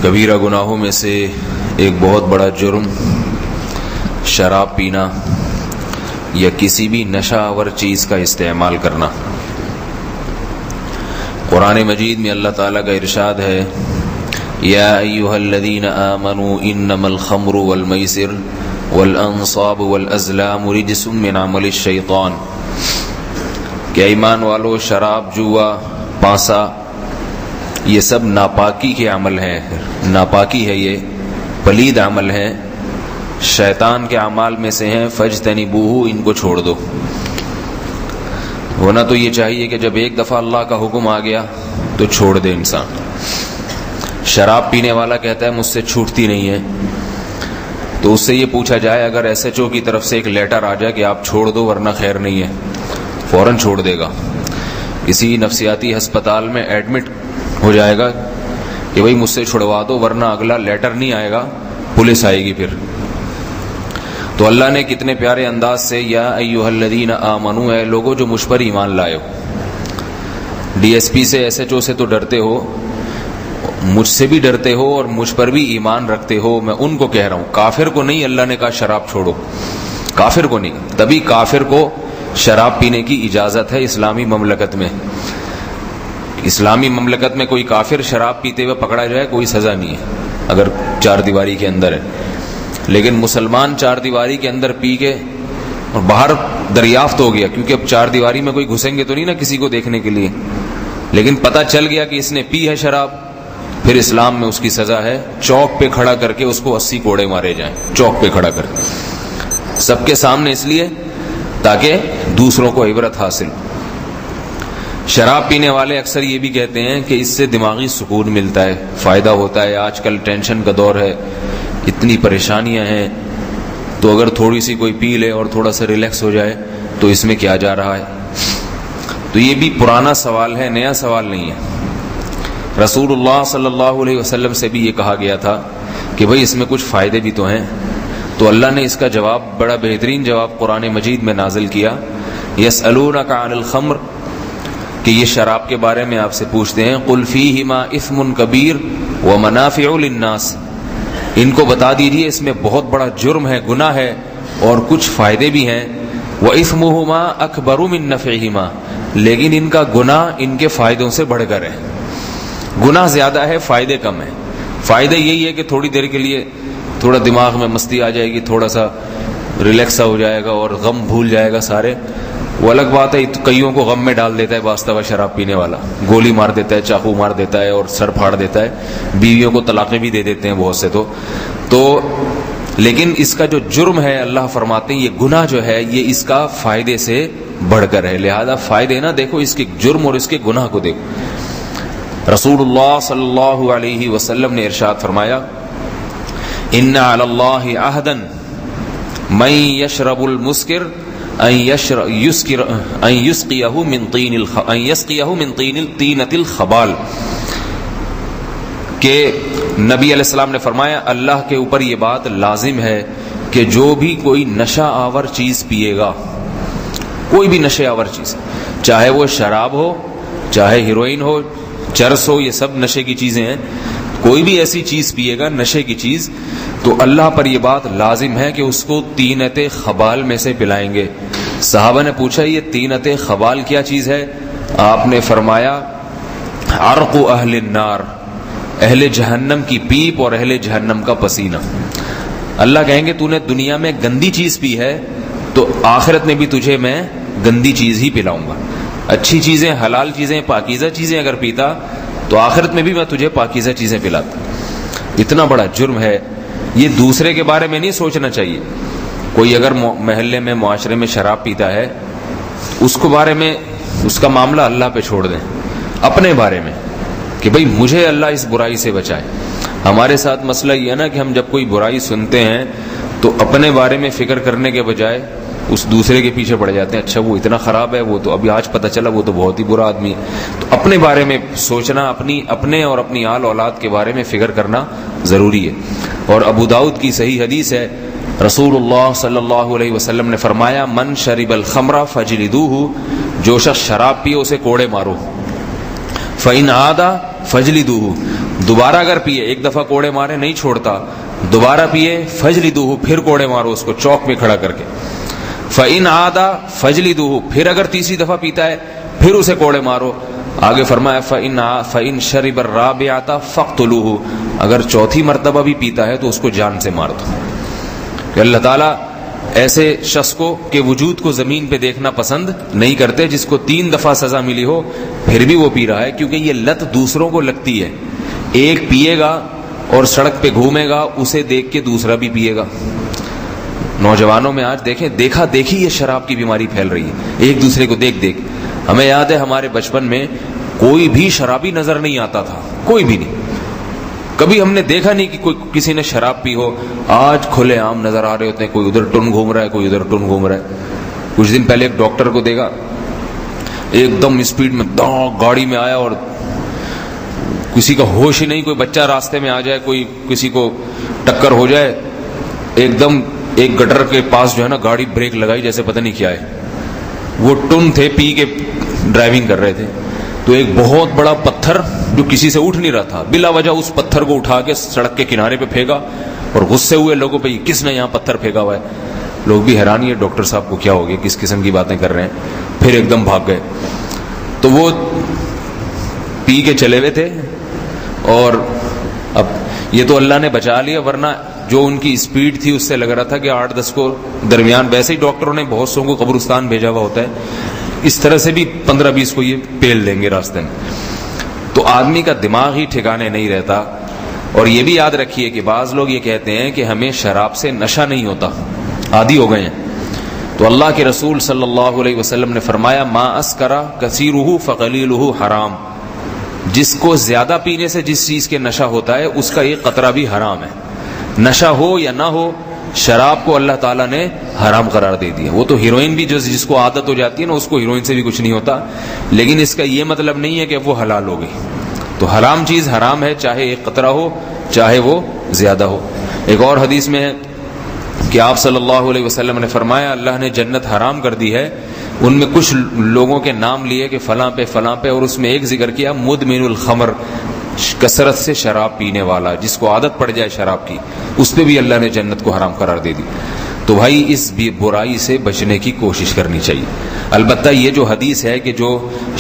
کبیرہ گناہوں میں سے ایک بہت بڑا جرم شراب پینا یا کسی بھی نشہ آور چیز کا استعمال کرنا۔ قرآن مجید میں اللہ تعالیٰ کا ارشاد ہے، یا ایھا الذین آمنوا انما الخمر والمیسر والانصاب والازلام رجس من عمل الشیطان، کہ ایمان والو شراب، جوا، پانسا یہ سب ناپاکی کے عمل ہیں، ناپاکی ہے، یہ پلید عمل ہے، شیطان کے اعمال میں سے ہیں، فاجتنبوہ، ان کو چھوڑ دو۔ ہونا تو یہ چاہیے کہ جب ایک دفعہ اللہ کا حکم آ گیا تو چھوڑ دے انسان۔ شراب پینے والا کہتا ہے مجھ سے چھوٹتی نہیں ہے، تو اس سے یہ پوچھا جائے اگر ایس ایچ او کی طرف سے ایک لیٹر آ جائے کہ آپ چھوڑ دو ورنہ خیر نہیں ہے، فوراً چھوڑ دے گا۔ کسی نفسیاتی ہسپتال میں ایڈمٹ ہو جائے گا کہ بھائی مجھ سے چھڑوا دو ورنہ اگلا لیٹر نہیں آئے گا، پولیس آئے گی پھر۔ تو اللہ نے کتنے پیارے انداز سے یا ایھا الذین آمنو، اے لوگوں جو مجھ پر ایمان لائے ہو۔ ڈی ایس پی سے، ایس ایچ او سے تو ڈرتے ہو، مجھ سے بھی ڈرتے ہو اور مجھ پر بھی ایمان رکھتے ہو، میں ان کو کہہ رہا ہوں۔ کافر کو نہیں اللہ نے کہا شراب چھوڑو، کافر کو نہیں، تبھی کافر کو شراب پینے کی اجازت ہے اسلامی مملکت میں۔ اسلامی مملکت میں کوئی کافر شراب پیتے ہوئے پکڑا جائے کوئی سزا نہیں ہے اگر چار دیواری کے اندر ہے، لیکن مسلمان چار دیواری کے اندر پی کے اور باہر دریافت ہو گیا، کیونکہ اب چار دیواری میں کوئی گھسیں گے تو نہیں نا کسی کو دیکھنے کے لیے، لیکن پتہ چل گیا کہ اس نے پی ہے شراب، پھر اسلام میں اس کی سزا ہے چوک پہ کھڑا کر کے اس کو 80 کوڑے مارے جائیں، چوک پہ کھڑا کر کے سب کے سامنے، اس لیے تاکہ دوسروں کو عبرت حاصل۔ شراب پینے والے اکثر یہ بھی کہتے ہیں کہ اس سے دماغی سکون ملتا ہے، فائدہ ہوتا ہے، آج کل ٹینشن کا دور ہے، اتنی پریشانیاں ہیں، تو اگر تھوڑی سی کوئی پی لے اور تھوڑا سا ریلیکس ہو جائے تو اس میں کیا جا رہا ہے۔ تو یہ بھی پرانا سوال ہے، نیا سوال نہیں ہے۔ رسول اللہ صلی اللہ علیہ وسلم سے بھی یہ کہا گیا تھا کہ بھئی اس میں کچھ فائدے بھی تو ہیں، تو اللہ نے اس کا جواب، بڑا بہترین جواب قرآن مجید میں نازل کیا، یسألونک عن الخمر، کہ یہ شراب کے بارے میں آپ سے پوچھتے ہیں، قل فیہما اثم کبیر ومنافع للناس، ان کو بتا دیجئے اس میں بہت بڑا جرم ہے، گناہ ہے، اور کچھ فائدے بھی ہیں، وَإِثْمُهُمَا أَكْبَرُ مِن نَّفْعِهِمَا، لیکن ان کا گناہ ان کے فائدوں سے بڑھ کر ہے۔ گناہ زیادہ ہے، فائدے کم ہیں۔ فائدے یہی ہے کہ تھوڑی دیر کے لیے تھوڑا دماغ میں مستی آ جائے گی، تھوڑا سا ریلیکس ہو جائے گا اور غم بھول جائے گا سارے۔ وہ الگ بات ہے کئیوں کو غم میں ڈال دیتا ہے باستہ شراب پینے والا، گولی مار دیتا ہے، چاقو مار دیتا ہے اور سر پھاڑ دیتا ہے، بیویوں کو طلاقیں بھی دے دیتے ہیں بہت سے۔ تو لیکن اس کا جو جرم ہے، اللہ فرماتے ہیں یہ گناہ جو ہے یہ اس کا فائدے سے بڑھ کر ہے، لہذا فائدے نہ دیکھو، اس کے جرم اور اس کے گناہ کو دیکھو۔ رسول اللہ صلی اللہ علیہ وسلم نے ارشاد فرمایا، ان علی اللہ عہدا من یشرب المسکر ان یسقیہ من طینۃ الخبال، کہ نبی علیہ السلام نے فرمایا اللہ کے اوپر یہ بات لازم ہے کہ جو بھی کوئی نشہ آور چیز پیے گا، کوئی بھی نشہ آور چیز، چاہے وہ شراب ہو، چاہے ہیروئن ہو، چرس ہو، یہ سب نشے کی چیزیں ہیں، کوئی بھی ایسی چیز پیے گا نشے کی چیز، تو اللہ پر یہ بات لازم ہے کہ اس کو طینۃ خبال میں سے پلائیں گے۔ صحابہ نے پوچھا یہ طینۃ خبال کیا چیز ہے؟ آپ نے فرمایا عرق اہل النار، اہل جہنم کی پیپ اور اہل جہنم کا پسینہ۔ اللہ کہیں گے تو نے دنیا میں گندی چیز پی ہے تو آخرت میں بھی تجھے میں گندی چیز ہی پلاؤں گا۔ اچھی چیزیں، حلال چیزیں، پاکیزہ چیزیں اگر پیتا تو آخرت میں بھی میں تجھے پاکیزہ چیزیں پلاتا۔ اتنا بڑا جرم ہے، یہ دوسرے کے بارے میں نہیں سوچنا چاہیے۔ کوئی اگر محلے میں، معاشرے میں شراب پیتا ہے، اس کو بارے میں، اس کا معاملہ اللہ پہ چھوڑ دیں، اپنے بارے میں کہ بھئی مجھے اللہ اس برائی سے بچائے۔ ہمارے ساتھ مسئلہ یہ ہے نا کہ ہم جب کوئی برائی سنتے ہیں تو اپنے بارے میں فکر کرنے کے بجائے اس دوسرے کے پیچھے پڑ جاتے ہیں، اچھا وہ اتنا خراب ہے، وہ تو ابھی آج پتہ چلا وہ تو بہت ہی برا آدمی ہے۔ تو اپنے بارے میں سوچنا، اپنے اور اپنی آل اولاد کے بارے میں فکر کرنا ضروری ہے۔ اور ابو داؤد کی صحیح حدیث ہے، رسول اللہ صلی اللہ علیہ وسلم نے فرمایا، من شرب الخمر فجلدوہ، جو شخص شراب پیے اسے کوڑے مارو، فإن عاد فجلدوہ، دوبارہ اگر پیے، ایک دفعہ کوڑے مارے نہیں چھوڑتا، دوبارہ پیے فجلدوہ، پھر کوڑے مارو اس کو چوک میں کھڑا کر کے. فإن عاد فجلدوہ، پھر اگر تیسری دفعہ پیتا ہے پھر اسے کوڑے مارو. آگے فرمایا فإن شرب الرابعة فاقتلوہ، اگر چوتھی مرتبہ بھی پیتا ہے تو اس کو جان سے مار دو. کہ اللہ تعالیٰ ایسے شخص کو کے وجود کو زمین پہ دیکھنا پسند نہیں کرتے جس کو 3 دفعہ سزا ملی ہو پھر بھی وہ پی رہا ہے، کیونکہ یہ لت دوسروں کو لگتی ہے. ایک پیے گا اور سڑک پہ گھومے گا، اسے دیکھ کے دوسرا بھی پیے گا. نوجوانوں میں آج دیکھیں، دیکھا دیکھی یہ شراب کی بیماری پھیل رہی ہے، ایک دوسرے کو دیکھ دیکھ. ہمیں یاد ہے ہمارے بچپن میں کوئی بھی شرابی نظر نہیں آتا تھا، کوئی بھی نہیں، کبھی ہم نے دیکھا نہیں کہ کوئی کسی نے شراب پی ہو. آج کھلے عام نظر آ رہے ہوتے ہیں، کوئی ادھر ٹن گھوم رہا ہے، کوئی ادھر ٹن گھوم رہا ہے. کچھ دن پہلے ایک ڈاکٹر کو دیکھا، ایک دم اسپیڈ میں گاڑی میں آیا اور کسی کا ہوش ہی نہیں، کوئی بچہ راستے میں آ جائے، کوئی کسی کو ٹکر ہو جائے، ایک دم ایک گٹر کے پاس جو ہے نا گاڑی بریک لگائی جیسے پتہ نہیں کیا ہے. وہ ٹن تھے، پی کے ڈرائیونگ کر رہے تھے، تو ایک بہت بڑا پتھر جو کسی سے اٹھ نہیں رہا تھا، بلا وجہ اس پتھر کو اٹھا کے سڑک کے کنارے پہ پھینکا اور غصے ہوئے لوگوں پہ کس نے یہاں پتھر پھینکا ہوا ہے. لوگ بھی حیران ہے ڈاکٹر صاحب کو کیا ہو گیا، کس قسم کی باتیں کر رہے ہیں. پھر ایک دم بھاگ گئے. تو وہ پی کے چلے ہوئے تھے اور اب یہ تو اللہ نے بچا لیا، ورنہ جو ان کی اسپیڈ تھی اس سے لگ رہا تھا کہ 8-10 کو درمیان. ویسے ہی ڈاکٹروں نے بہت سو کو قبرستان بھیجا ہوا ہوتا ہے، اس طرح سے بھی 15-20 کو یہ پیل دیں گے راستے میں. تو آدمی کا دماغ ہی ٹھکانے نہیں رہتا. اور یہ بھی یاد رکھیے کہ بعض لوگ یہ کہتے ہیں کہ ہمیں شراب سے نشہ نہیں ہوتا، عادی ہو گئے ہیں. تو اللہ کے رسول صلی اللہ علیہ وسلم نے فرمایا ما اسکرا کثیرہ فقلیلہ حرام، جس کو زیادہ پینے سے جس چیز کے نشہ ہوتا ہے اس کا ایک قطرہ بھی حرام ہے. نشہ ہو یا نہ ہو، شراب کو اللہ تعالیٰ نے حرام قرار دے دیا. وہ تو ہیروئن بھی جس کو عادت ہو جاتی ہے نا، اس کو ہیروئن سے بھی کچھ نہیں ہوتا، لیکن اس کا یہ مطلب نہیں ہے کہ وہ حلال ہو گئی. تو حرام چیز حرام ہے، چاہے ایک قطرہ ہو چاہے وہ زیادہ ہو. ایک اور حدیث میں ہے کہ آپ صلی اللہ علیہ وسلم نے فرمایا اللہ نے جنت حرام کر دی ہے. ان میں کچھ لوگوں کے نام لیے کہ فلاں پہ فلاں پہ، اور اس میں ایک ذکر کیا مدمن الخمر، کثرت سے شراب پینے والا، جس کو عادت پڑ جائے شراب کی، اس پہ بھی اللہ نے جنت کو حرام قرار دے دی. تو بھائی اس برائی سے بچنے کی کوشش کرنی چاہیے. البتہ یہ جو حدیث ہے کہ جو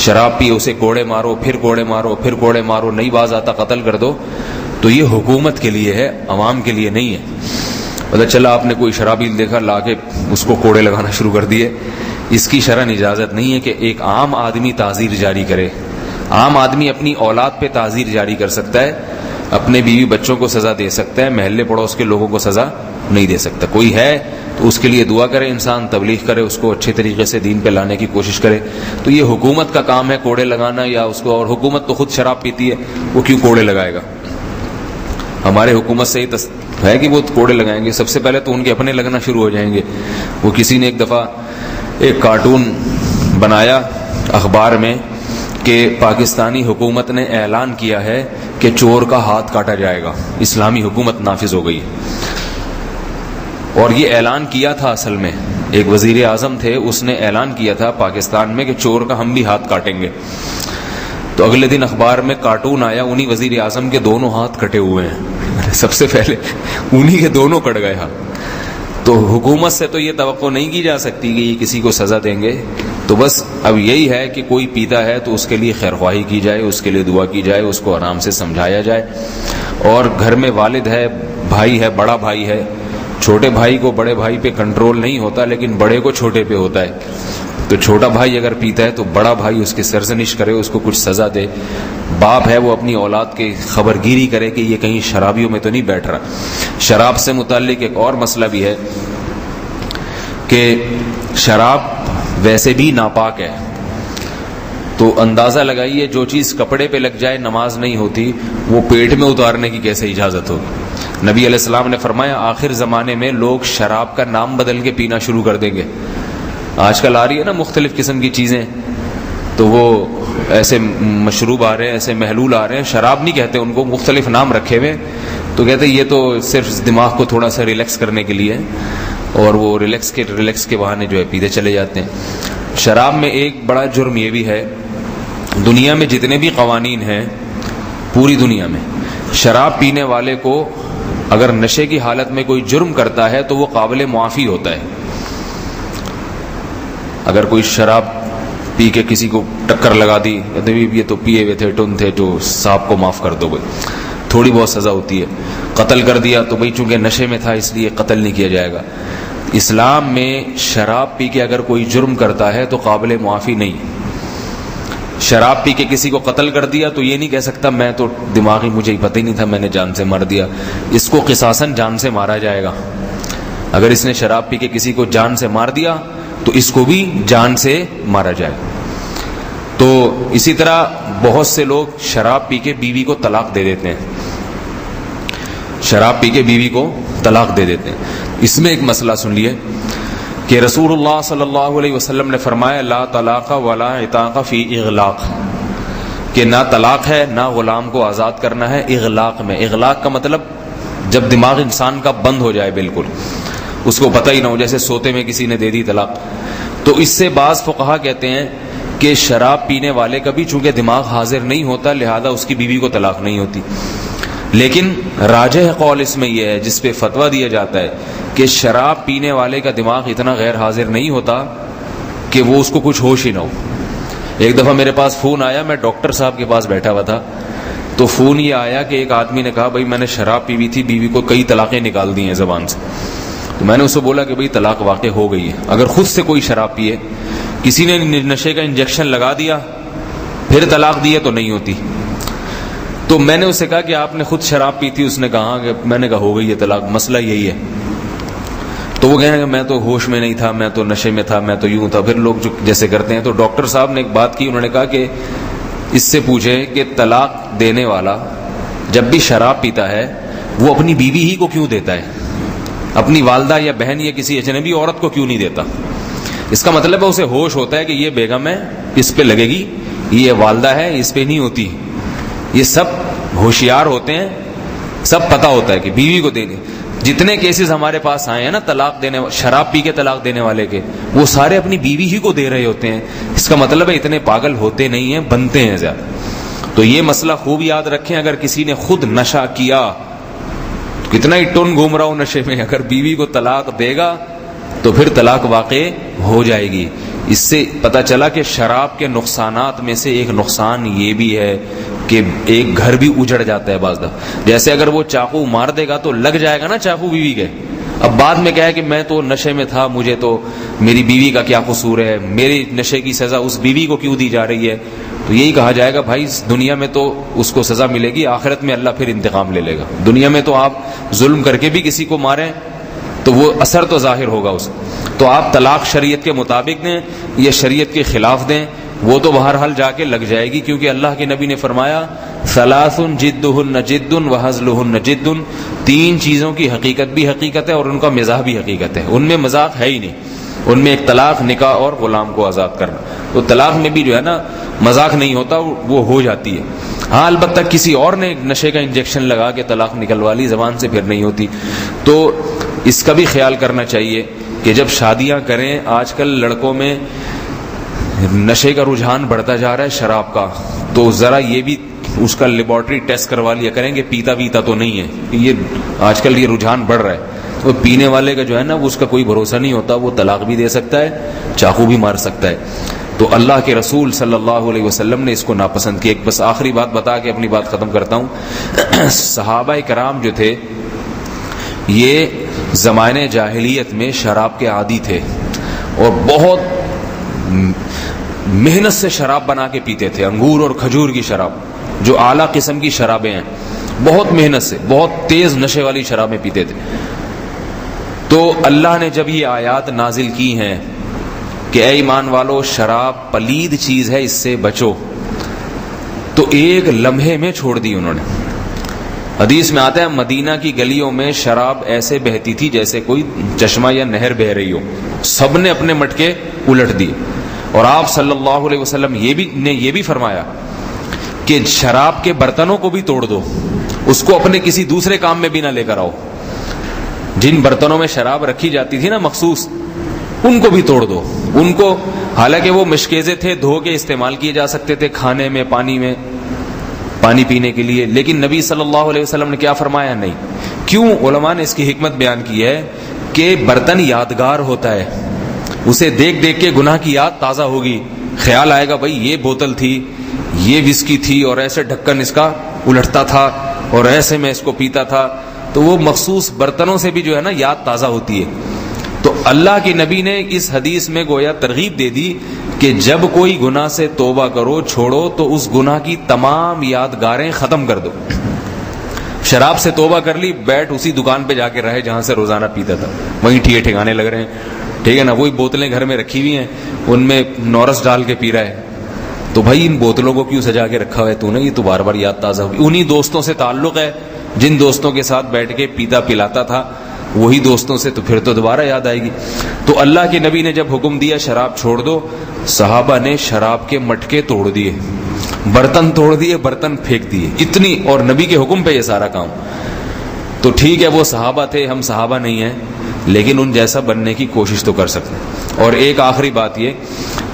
شراب پیے اسے کوڑے مارو، پھر کوڑے مارو، پھر کوڑے مارو، نہیں باز آتا قتل کر دو، تو یہ حکومت کے لیے ہے، عوام کے لیے نہیں ہے. پتہ چلا آپ نے کوئی شرابی دیکھا، لا کے اس کو کوڑے لگانا شروع کر دیے. اس کی شرعاً اجازت نہیں ہے کہ ایک عام آدمی تعزیر جاری کرے. عام آدمی اپنی اولاد پہ تعزیر جاری کر سکتا ہے، اپنے بیوی بچوں کو سزا دے سکتا ہے، محلے پڑوس کے لوگوں کو سزا نہیں دے سکتا. کوئی ہے تو اس کے لیے دعا کرے، انسان تبلیغ کرے، اس کو اچھے طریقے سے دین پہ لانے کی کوشش کرے. تو یہ حکومت کا کام ہے کوڑے لگانا یا اس کو، اور حکومت تو خود شراب پیتی ہے، وہ کیوں کوڑے لگائے گا؟ ہمارے حکومت سے یہ ہے کہ وہ کوڑے لگائیں گے. سب سے پہلے تو ان کے اپنے لگنا شروع ہو جائیں گے. وہ کسی نے ایک دفعہ ایک کارٹون بنایا اخبار میں کہ پاکستانی حکومت نے اعلان کیا ہے کہ چور کا ہاتھ کاٹا جائے گا، اسلامی حکومت نافذ ہو گئی. اور یہ اعلان کیا تھا اصل میں ایک وزیر اعظم تھے، اس نے اعلان کیا تھا پاکستان میں کہ چور کا ہم بھی ہاتھ کاٹیں گے. تو اگلے دن اخبار میں کارٹون آیا، انہی وزیر اعظم کے دونوں ہاتھ کٹے ہوئے ہیں. سب سے پہلے انہی کے دونوں کٹ گئے ہاتھ. تو حکومت سے تو یہ توقع نہیں کی جا سکتی کہ یہ کسی کو سزا دیں گے. تو بس اب یہی ہے کہ کوئی پیتا ہے تو اس کے لیے خیرخواہی کی جائے، اس کے لیے دعا کی جائے، اس کو آرام سے سمجھایا جائے. اور گھر میں والد ہے، بھائی ہے، بڑا بھائی ہے، چھوٹے بھائی کو بڑے بھائی پہ کنٹرول نہیں ہوتا، لیکن بڑے کو چھوٹے پہ ہوتا ہے. تو چھوٹا بھائی اگر پیتا ہے تو بڑا بھائی اس کی سرزنش کرے، اس کو کچھ سزا دے. باپ ہے وہ اپنی اولاد کی خبرگیری کرے کہ یہ کہیں شرابیوں میں تو نہیں بیٹھ رہا. شراب سے متعلق ایک اور مسئلہ بھی ہے کہ شراب ویسے بھی ناپاک ہے. تو اندازہ لگائیے جو چیز کپڑے پہ لگ جائے نماز نہیں ہوتی، وہ پیٹ میں اتارنے کی کیسے اجازت ہوگی؟ نبی علیہ السلام نے فرمایا آخر زمانے میں لوگ شراب کا نام بدل کے پینا شروع کر دیں گے. آج کل آ رہی ہے نا مختلف قسم کی چیزیں، تو وہ ایسے مشروب آ رہے ہیں، ایسے محلول آ رہے ہیں، شراب نہیں کہتے ان کو، مختلف نام رکھے ہوئے. تو کہتے ہیں یہ تو صرف دماغ کو تھوڑا سا ریلیکس کرنے کے لیے، اور وہ ریلیکس کے بہانے جو ہے پیتے چلے جاتے ہیں. شراب میں ایک بڑا جرم یہ بھی ہے، دنیا میں جتنے بھی قوانین ہیں پوری دنیا میں شراب پینے والے کو اگر نشے کی حالت میں کوئی جرم کرتا ہے تو وہ قابل معافی ہوتا ہے. اگر کوئی شراب پی کے کسی کو ٹکر لگا دی، یہ تو پیے ہوئے تھے، ٹن تھے، تو صاحب کو معاف کر دو بھائی، تھوڑی بہت سزا ہوتی ہے. قتل کر دیا تو بھائی چونکہ نشے میں تھا اس لیے قتل نہیں کیا جائے گا. اسلام میں شراب پی کے اگر کوئی جرم کرتا ہے تو قابل معافی نہیں. شراب پی کے کسی کو قتل کر دیا تو یہ نہیں کہہ سکتا میں تو دماغی مجھے پتہ ہی نہیں تھا میں نے جان سے مار دیا. اس کو قصاصاً جان سے مارا جائے گا. اگر اس نے شراب پی کے کسی کو جان سے مار دیا تو اس کو بھی جان سے مارا جائے. تو اسی طرح بہت سے لوگ شراب پی کے بیوی کو طلاق دے دیتے ہیں. شراب پی کے بیوی کو طلاق دے دیتے ہیں. اس میں ایک مسئلہ سن لیے کہ رسول اللہ صلی اللہ علیہ وسلم نے فرمایا لا طلاق ولا عتاق فی اغلاق، کہ نہ طلاق ہے نہ غلام کو آزاد کرنا ہے اغلاق میں. اغلاق کا مطلب جب دماغ انسان کا بند ہو جائے، بالکل اس کو پتہ ہی نہ ہو، جیسے سوتے میں کسی نے دے دی طلاق. تو اس سے بعض فقہا کہتے ہیں کہ شراب پینے والے کا بھی چونکہ دماغ حاضر نہیں ہوتا لہذا اس کی بیوی کو طلاق نہیں ہوتی. لیکن راجح قول اس میں یہ ہے جس پہ فتویٰ دیا جاتا ہے کہ شراب پینے والے کا دماغ اتنا غیر حاضر نہیں ہوتا کہ وہ اس کو کچھ ہوش ہی نہ ہو. ایک دفعہ میرے پاس فون آیا، میں ڈاکٹر صاحب کے پاس بیٹھا ہوا تھا، تو فون یہ آیا کہ ایک آدمی نے کہا بھائی میں نے شراب پی ہوئی تھی، بیوی کو کئی طلاقیں نکال دی ہیں زبان سے. تو میں نے اسے بولا کہ بھائی طلاق واقع ہو گئی ہے. اگر خود سے کوئی شراب پیے، کسی نے نشے کا انجیکشن لگا دیا پھر طلاق دی ہے تو نہیں ہوتی. تو میں نے اسے کہا کہ آپ نے خود شراب پی تھی؟ اس نے کہا کہ میں نے کہا ہو گئی ہے طلاق، مسئلہ یہی ہے. تو وہ کہنے کہ میں تو ہوش میں نہیں تھا، میں تو نشے میں تھا، میں تو یوں تھا. پھر لوگ جو جیسے کرتے ہیں. تو ڈاکٹر صاحب نے ایک بات کی، انہوں نے کہا کہ اس سے پوچھے کہ طلاق دینے والا جب بھی شراب پیتا ہے وہ اپنی بیوی ہی کو کیوں دیتا ہے، اپنی والدہ یا بہن یا کسی اجنبی عورت کو کیوں نہیں دیتا؟ اس کا مطلب ہے اسے ہوش ہوتا ہے کہ یہ بیگم ہے اس پہ لگے گی، یہ والدہ ہے اس پہ نہیں ہوتی. یہ سب ہوشیار ہوتے ہیں، سب پتہ ہوتا ہے کہ بیوی کو دینے. جتنے کیسز ہمارے پاس آئے ہیں نا طلاق دینے، شراب پی کے طلاق دینے والے کے، وہ سارے اپنی بیوی ہی کو دے رہے ہوتے ہیں. اس کا مطلب ہے اتنے پاگل ہوتے نہیں ہیں، بنتے ہیں زیادہ. تو یہ مسئلہ خوب یاد رکھیں، اگر کسی نے خود نشہ کیا کتنا ہی ٹن گھوم رہا ہو نشے میں، اگر بیوی کو طلاق دے گا تو پھر طلاق واقع ہو جائے گی. اس سے پتہ چلا کہ شراب کے نقصانات میں سے ایک نقصان یہ بھی ہے کہ ایک گھر بھی اجڑ جاتا ہے بعض دفعہ. جیسے اگر وہ چاقو مار دے گا تو لگ جائے گا نا چاقو بیوی کے، اب بعد میں کہا کہ میں تو نشے میں تھا، مجھے تو میری بیوی کا کیا قصور ہے، میری نشے کی سزا اس بیوی کو کیوں دی جا رہی ہے؟ تو یہی کہا جائے گا بھائی دنیا میں تو اس کو سزا ملے گی، آخرت میں اللہ پھر انتقام لے لے گا. دنیا میں تو آپ ظلم کر کے بھی کسی کو ماریں تو وہ اثر تو ظاہر ہوگا اس. تو آپ طلاق شریعت کے مطابق دیں یا شریعت کے خلاف دیں، وہ تو بہرحال جا کے لگ جائے گی، کیونکہ اللہ کے نبی نے فرمایا ثلاث جدہن جد وہزلہن جد. 3 چیزوں کی حقیقت بھی حقیقت ہے اور ان کا مزاح بھی حقیقت ہے، ان میں مذاق ہے ہی نہیں. ان میں ایک طلاق، نکاح اور غلام کو آزاد کرنا. تو طلاق میں بھی جو ہے نا مذاق نہیں ہوتا، وہ ہو جاتی ہے. ہاں البتہ کسی اور نے نشے کا انجیکشن لگا کے طلاق نکلوا لی زبان سے، پھر نہیں ہوتی. تو اس کا بھی خیال کرنا چاہیے کہ جب شادیاں کریں، آج کل لڑکوں میں نشے کا رجحان بڑھتا جا رہا ہے شراب کا، تو ذرا یہ بھی اس کا لیبارٹری ٹیسٹ کروا لیا کریں کہ پیتا تو نہیں ہے. یہ آج کل یہ رجحان بڑھ رہا ہے. تو پینے والے کا جو ہے نا اس کا کوئی بھروسہ نہیں ہوتا، وہ طلاق بھی دے سکتا ہے، چاقو بھی مار سکتا ہے. تو اللہ کے رسول صلی اللہ علیہ وسلم نے اس کو ناپسند کیا. ایک بس آخری بات بتا کے اپنی بات ختم کرتا ہوں. صحابہ کرام جو تھے یہ زمانے جاہلیت میں شراب کے عادی تھے اور بہت محنت سے شراب بنا کے پیتے تھے. انگور اور کھجور کی شراب، جو اعلیٰ قسم کی شرابیں ہیں، بہت محنت سے بہت تیز نشے والی شرابیں پیتے تھے. تو اللہ نے جب یہ آیات نازل کی ہیں کہ اے ایمان والو شراب پلید چیز ہے، اس سے بچو، تو ایک لمحے میں چھوڑ دی انہوں نے. حدیث میں آتا ہے مدینہ کی گلیوں میں شراب ایسے بہتی تھی جیسے کوئی چشمہ یا نہر بہ رہی ہو. سب نے اپنے مٹکے الٹ دیے. اور آپ صلی اللہ علیہ وسلم یہ بھی فرمایا کہ شراب کے برتنوں کو بھی توڑ دو، اس کو اپنے کسی دوسرے کام میں بھی نہ لے کر آؤ. جن برتنوں میں شراب رکھی جاتی تھی نا مخصوص، ان کو بھی توڑ دو. ان کو حالانکہ وہ مشکیزے تھے، دھو کے استعمال کیے جا سکتے تھے، کھانے میں، پانی پانی پینے کے لیے. لیکن نبی صلی اللہ علیہ وسلم نے کیا فرمایا؟ نہیں. کیوں؟ علماء نے اس کی حکمت بیان کی ہے کہ برتن یادگار ہوتا ہے, اسے دیکھ دیکھ کے گناہ کی یاد تازہ ہوگی, خیال آئے گا بھائی یہ بوتل تھی, یہ وسکی تھی, اور ایسے ڈھکن اس کا الٹتا تھا اور ایسے میں اس کو پیتا تھا. تو وہ مخصوص برتنوں سے بھی جو ہے نا یاد تازہ ہوتی ہے. تو اللہ کے نبی نے اس حدیث میں گویا ترغیب دے دی کہ جب کوئی گناہ سے توبہ کرو, چھوڑو, تو اس گناہ کی تمام یادگاریں ختم کر دو. شراب سے توبہ کر لی, بیٹھ اسی دکان پہ جا کے رہے جہاں سے روزانہ پیتا تھا, وہیں ٹھیے ٹھکانے لگ رہے ہیں, ٹھیک ہے نا, وہی بوتلیں گھر میں رکھی ہوئی ہیں, ان میں نورس ڈال کے پی رہا ہے. تو بھائی ان بوتلوں کو کیوں سجا کے رکھا ہوا ہے تو نے, یہ تو بار بار یاد تازہ ہوگی. انہی دوستوں سے تعلق ہے جن دوستوں کے ساتھ بیٹھ کے پیتا پلاتا تھا, وہی دوستوں سے, تو پھر تو دوبارہ یاد آئے گی. تو اللہ کے نبی نے جب حکم دیا شراب چھوڑ دو, صحابہ نے شراب کے مٹکے توڑ دیے, برتن توڑ دیے, برتن پھینک دیے, اتنی, اور نبی کے حکم پہ یہ سارا کام. تو ٹھیک ہے وہ صحابہ تھے, ہم صحابہ نہیں ہیں, لیکن ان جیسا بننے کی کوشش تو کر سکتے. اور ایک آخری بات یہ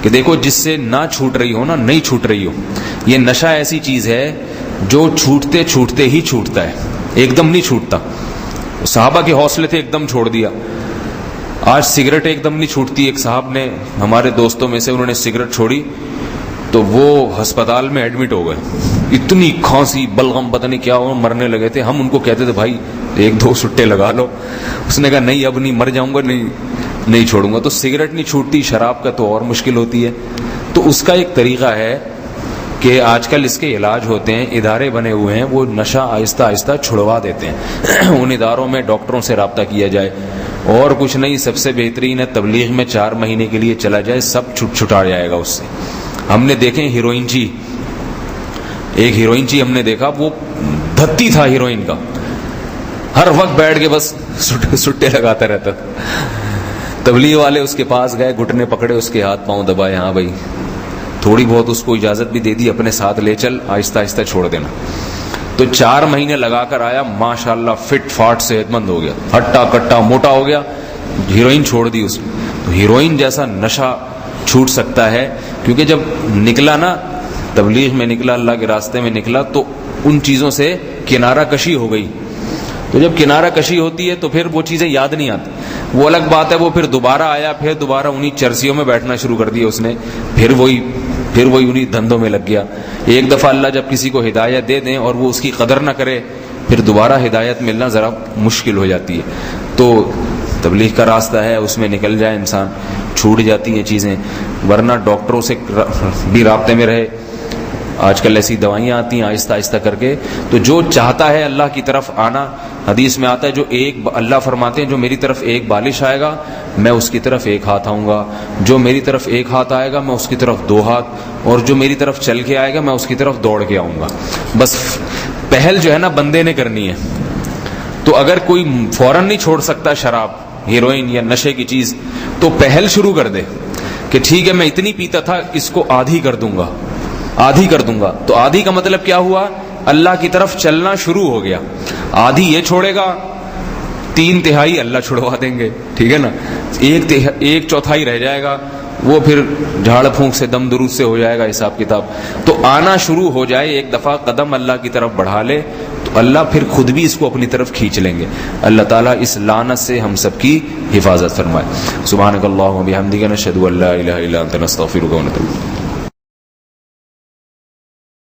کہ دیکھو, جس سے نہ چھوٹ رہی ہو نا, نہیں چھوٹ رہی ہو, یہ نشہ ایسی چیز ہے جو چھوٹتے چھوٹتے ہی چھوٹتا ہے, ایک دم نہیں چھوٹتا. صحابہ کے حوصلے تھے, ایک دم چھوڑ دیا. آج سگریٹ ایک دم نہیں چھوٹتی. ایک صاحب نے, ہمارے دوستوں میں سے, انہوں نے سگریٹ چھوڑی تو وہ ہسپتال میں ایڈمٹ ہو گئے, اتنی کھانسی, بلغم, پتہ نہیں کیا ہو, مرنے لگے تھے. ہم ان کو کہتے تھے بھائی ایک دو سٹے لگا لو. اس نے کہا نہیں اب نہیں, مر جاؤں گا, نہیں چھوڑوں گا. تو سگریٹ نہیں چھوٹتی, شراب کا تو اور مشکل ہوتی ہے. تو اس کا ایک طریقہ ہے کہ آج کل اس کے علاج ہوتے ہیں, ادارے بنے ہوئے ہیں, وہ نشہ آہستہ آہستہ چھڑوا دیتے ہیں. ان اداروں میں ڈاکٹروں سے رابطہ کیا جائے, اور کچھ نہیں, سب سے بہترین ہے تبلیغ میں 4 مہینے کے لیے چلا جائے, سب چھٹا جائے گا اس سے. ہم نے دیکھے ہیروئن جی, ایک ہیروئن جی ہم نے دیکھا, وہ دھتی تھا ہیروئن کا, ہر وقت بیٹھ کے بس سٹے لگاتا رہتا. تبلیغ والے اس کے پاس گئے, گھٹنے پکڑے, اس کے ہاتھ پاؤں دبائے, ہاں بھائی تھوڑی بہت اس کو اجازت بھی دے دی, اپنے ساتھ لے چل, آہستہ آہستہ چھوڑ دینا. تو 4 مہینے لگا کر آیا, ماشاءاللہ فٹ فاٹ صحت مند ہو گیا, ہٹا کٹا موٹا ہو گیا. ہیروئن چھوڑ دی اس نے. تو ہیروئن جیسا نشہ چھوٹ سکتا ہے, کیونکہ جب نکلا نا, تبلیغ میں نکلا, اللہ کے راستے میں نکلا, تو ان چیزوں سے کنارہ کشی ہو گئی. تو جب کنارہ کشی ہوتی ہے تو پھر وہ چیزیں یاد نہیں آتی. وہ الگ بات ہے, وہ پھر دوبارہ آیا, پھر دوبارہ انہی چرسیوں میں بیٹھنا شروع کر دیا اس نے, پھر وہی انہی دھندوں میں لگ گیا. ایک دفعہ اللہ جب کسی کو ہدایت دے دیں اور وہ اس کی قدر نہ کرے, پھر دوبارہ ہدایت ملنا ذرا مشکل ہو جاتی ہے. تو تبلیغ کا راستہ ہے, اس میں نکل جائے انسان, چھوٹ جاتی ہیں چیزیں. ورنہ ڈاکٹروں سے بھی رابطے میں رہے, آج کل ایسی دوائیاں آتی ہیں آہستہ آہستہ کر کے. تو جو چاہتا ہے اللہ کی طرف آنا, حدیث میں آتا ہے, جو اللہ فرماتے ہیں جو میری طرف ایک بالش آئے گا میں اس کی طرف 1 ہاتھ آؤں گا, جو میری طرف 1 ہاتھ آئے گا میں اس کی طرف 2 ہاتھ, اور جو میری طرف چل کے آئے گا میں اس کی طرف دوڑ کے آؤں گا. بس پہل جو ہے نا بندے نے کرنی ہے. تو اگر کوئی فوراً نہیں چھوڑ سکتا شراب, ہیروئن یا نشے کی چیز, تو پہل شروع کر دے کہ ٹھیک ہے میں اتنی پیتا تھا, اس کو آدھی کر دوں گا, آدھی کر دوں گا. تو آدھی کا مطلب کیا ہوا, اللہ کی طرف چلنا شروع ہو گیا. آدھی یہ چھوڑے گا, 3/4 اللہ چھڑوا دیں گے, ٹھیک ہے نا, 1/4 رہ جائے گا, وہ پھر جھاڑ پھونک سے, دم درود سے ہو جائے گا حساب کتاب. تو آنا شروع ہو جائے, ایک دفعہ قدم اللہ کی طرف بڑھا لے, تو اللہ پھر خود بھی اس کو اپنی طرف کھینچ لیں گے. اللہ تعالیٰ اس لعنت سے ہم سب کی حفاظت فرمائے. سبحانک اللہم و بحمدک, نشہد ان لا الہ الا انت, نستغفرک و نتوب الیک.